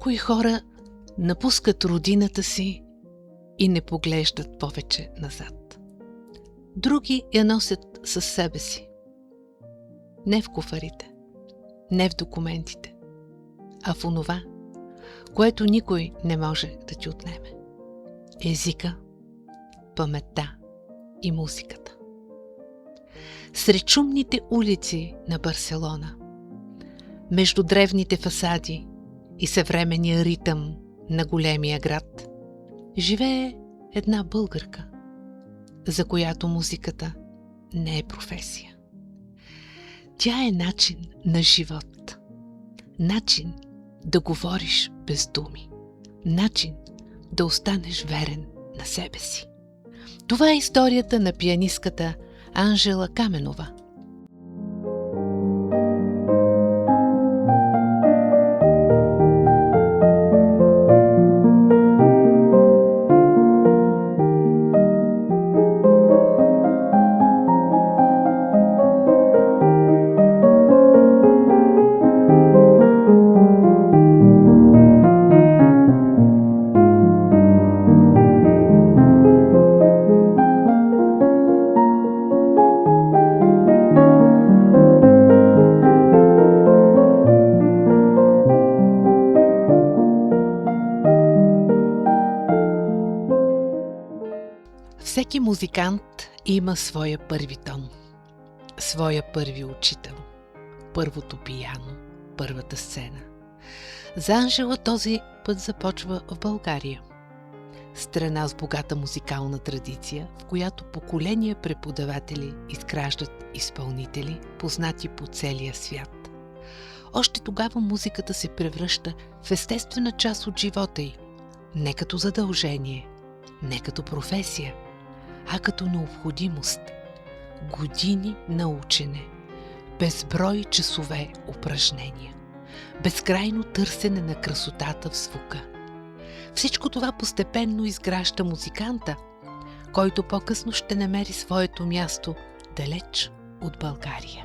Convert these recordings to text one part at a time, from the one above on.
Някои хора напускат родината си и не поглеждат повече назад. Други я носят със себе си. Не в куфарите, не в документите, а в онова, което никой не може да ти отнеме. Езика, паметта и музиката. Сред шумните улици на Барселона, между древните фасади и съвременния ритъм на големия град, живее една българка, за която музиката не е професия. Тя е начин на живот. Начин да говориш без думи. Начин да останеш верен на себе си. Това е историята на пианистката Анжела Каменова. Всеки музикант има своя първи тон, своя първи учител, първото пияно, първата сцена. За Анжела този път започва в България. Страна с богата музикална традиция, в която поколения преподаватели изграждат изпълнители, познати по целия свят. Още тогава музиката се превръща в естествена част от живота й, не като задължение, не като професия, а като необходимост. Години на учене, безброй часове упражнения, безкрайно търсене на красотата в звука. Всичко това постепенно изгражда музиканта, който по-късно ще намери своето място далеч от България.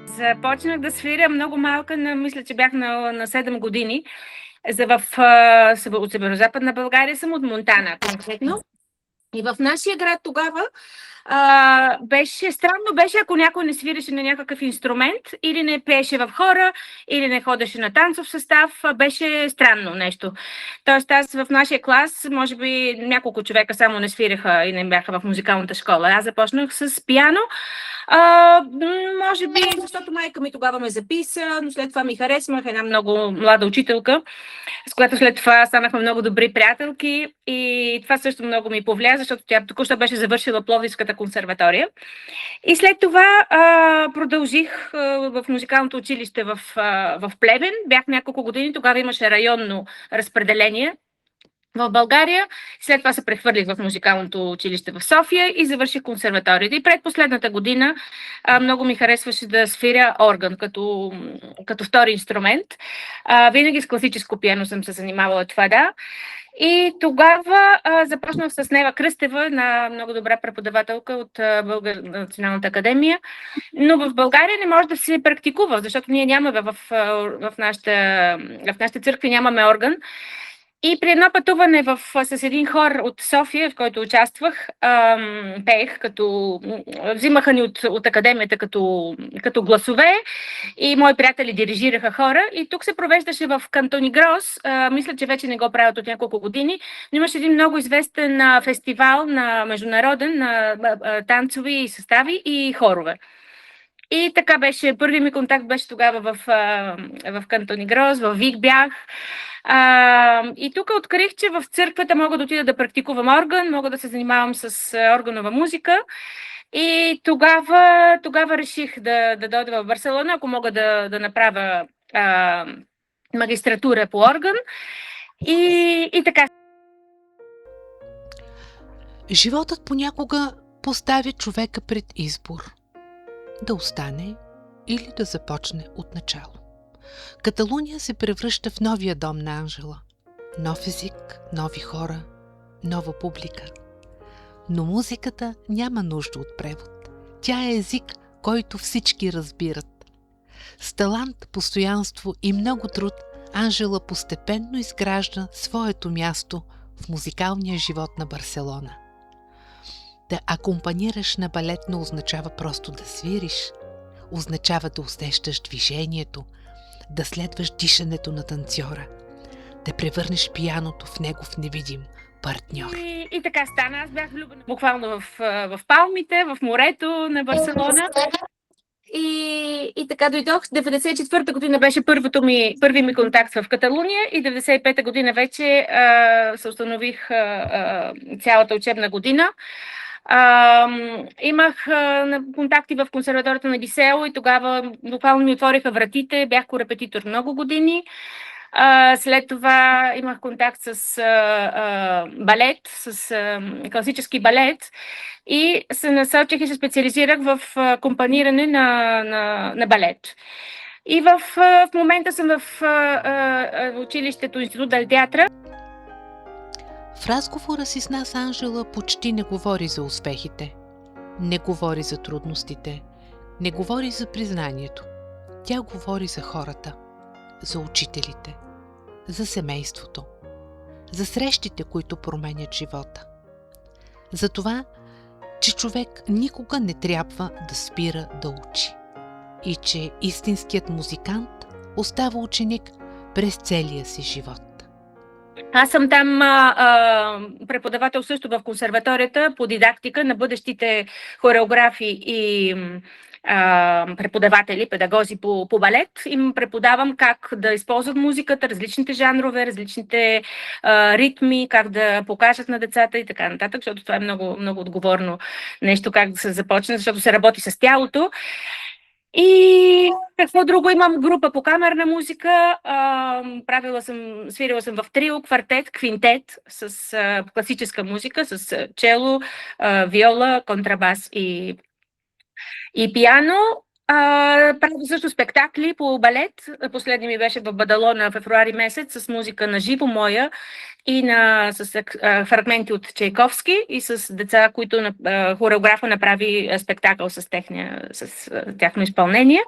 Започнах да свиря много малка, мисля, че бях на 7 години. От Северозападна България съм, от Монтана конкретно. И в нашия град тогава странно беше, ако някой не свиреше на някакъв инструмент, или не пееше в хора, или не ходеше на танцов състав. Беше странно нещо. Тоест аз в нашия клас, може би няколко човека само не свиреха и не бяха в музикалната школа. Аз започнах с пиано. Може би, защото майка ми тогава ме записа, но след това ми харесвах една много млада учителка, с която след това станахме много добри приятелки, и това също много ми повлия, защото тя току-що беше завършила Пловдивската консерватория. И след това продължих в музикалното училище в Плевен. Бях няколко години, тогава имаше районно разпределение в България. След това се прехвърлих в музикалното училище в София и завърших консерваторията. И предпоследната година много ми харесваше да свиря орган като втори инструмент. Винаги с класическо пиано съм се занимавала, това да. И тогава започнах с Нева Кръстева, една много добра преподавателка от Националната академия. Но в България не може да се практикува, защото ние нямаме в нашите църкви нямаме орган. И при едно пътуване с един хор от София, в който участвах, пеех, взимаха ни от академията като гласове, и мои приятели дирижираха хора. И тук се провеждаше в Кантонигрос, мисля, че вече не го правят от няколко години, но имаше един много известен фестивал на международен, на танцови състави и хорове. И така беше, първият ми контакт беше тогава в Кантонигрос, в Вик бях. И тук открих, че в църквата мога да отида да практикувам орган, мога да се занимавам с органова музика. И тогава реших да дойда в Барселона, ако мога да направя магистратура по орган. И така. Животът понякога поставя човека пред избор. Да остане или да започне от начало. Каталуния се превръща в новия дом на Анжела. Нов език, нови хора, нова публика. Но музиката няма нужда от превод. Тя е език, който всички разбират. С талант, постоянство и много труд Анжела постепенно изгражда своето място в музикалния живот на Барселона. Да акомпанираш на балет не означава просто да свириш, означава да усещаш движението, да следваш дишането на танцора, да превърнеш пианото в негов невидим партньор. И така стана. Аз бях влюбена буквално в палмите, в морето на Барселона. И така дойдох. 94-та година беше първи ми контакт в Каталуния и 95-та година вече се установих цялата учебна година. Имах контакти в консерваторията на Лисео и тогава буквално ми отвориха вратите. Бях корепетитор много години. След това имах контакт с балет, с класически балет и се насочих и се специализирах в компониране на балет. И в момента съм в училището Институт Дел Театра. В разговора си с нас Анжела почти не говори за успехите, не говори за трудностите, не говори за признанието. Тя говори за хората, за учителите, за семейството, за срещите, които променят живота. За това, че човек никога не трябва да спира да учи и че истинският музикант остава ученик през целия си живот. Аз съм там преподавател също в консерваторията по дидактика на бъдещите хореографи и преподаватели, педагози по балет. Им преподавам как да използват музиката, различните жанрове, различните ритми, как да покажат на децата и така нататък, защото това е много, много отговорно нещо, как да се започне, защото се работи с тялото. И какво друго? Имам група по камерна музика, свирила съм в трио, квартет, квинтет с класическа музика, с чело, виола, контрабас и пиано. Правя също спектакли по балет. Последният ми беше в Бадалона в февруари месец с музика на живо моя и с фрагменти от Чайковски и с деца, които хореографа направи спектакъл с тяхно изпълнение.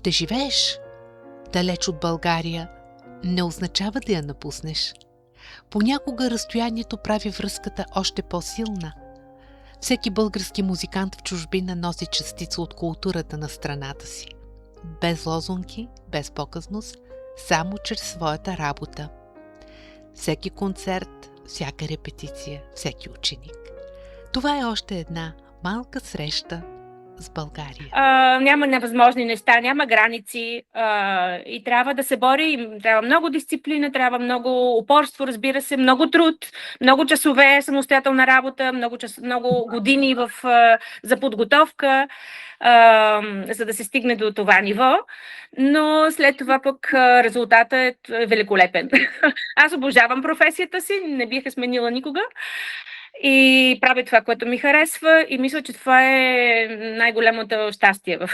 Да живееш далеч от България не означава да я напуснеш. Понякога разстоянието прави връзката още по-силна. Всеки български музикант в чужбина носи частица от културата на страната си. Без лозунги, без показност, само чрез своята работа. Всеки концерт, всяка репетиция, всеки ученик. Това е още една малка среща с България. Няма невъзможни неща, няма граници и трябва да се бори. Трябва много дисциплина, трябва много упорство, разбира се, много труд, много часове самостоятелна работа, много години за подготовка, за да се стигне до това ниво. Но след това пък резултатът е великолепен. Аз обожавам професията си, не бих я сменила никога. И правя това, което ми харесва и мисля, че това е най-голямото щастие в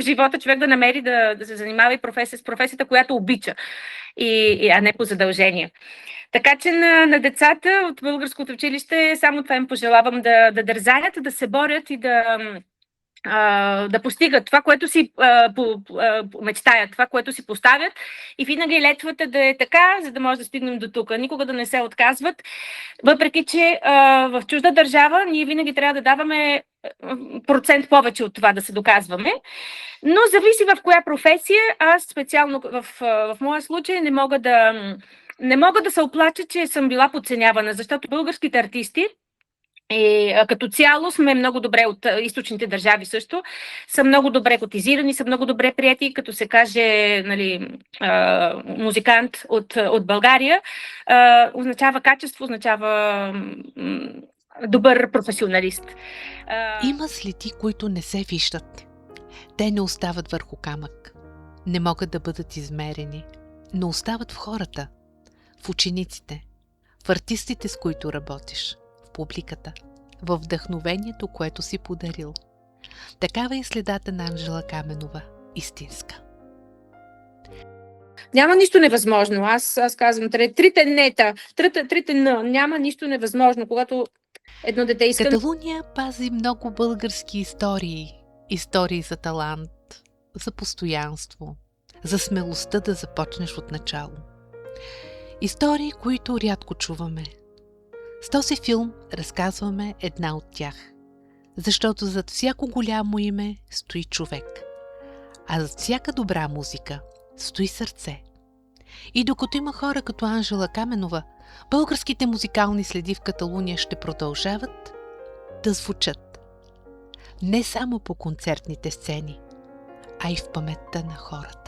живота. Човек да намери да се занимава и с професията, която обича, а не по задължение. Така че на децата от българското училище само това им пожелавам да дързаят, да се борят и да постигат това, което си мечтаят, това, което си поставят и винаги летвата да е така, за да може да стигнем до тук. Никога да не се отказват, въпреки че в чужда държава ние винаги трябва да даваме процент повече от това да се доказваме, но зависи в коя професия. Аз специално в моя случай не мога да се оплача, че съм била подценявана, защото българските артисти и като цяло сме много добре от източните държави също, са много добре котизирани, са много добре прияти, като се каже музикант от България, означава качество, означава добър професионалист. Има следи, които не се виждат. Те не остават върху камък, не могат да бъдат измерени, но остават в хората, в учениците, в артистите, с които работиш, в публиката, в вдъхновението, което си подарил. Такава е следата на Анжела Каменова, истинска. Няма нищо невъзможно. Аз казвам, трите нета, трите н, няма нищо невъзможно, когато едно дете иска... Каталуния пази много български истории, Истории за талант, за постоянство, за смелостта да започнеш от начало. Истории, които рядко чуваме. С този филм разказваме една от тях. Защото зад всяко голямо име стои човек. А зад всяка добра музика стои сърце. И докато има хора като Анжела Каменова, българските музикални следи в Каталуния ще продължават да звучат. Не само по концертните сцени, а и в паметта на хората.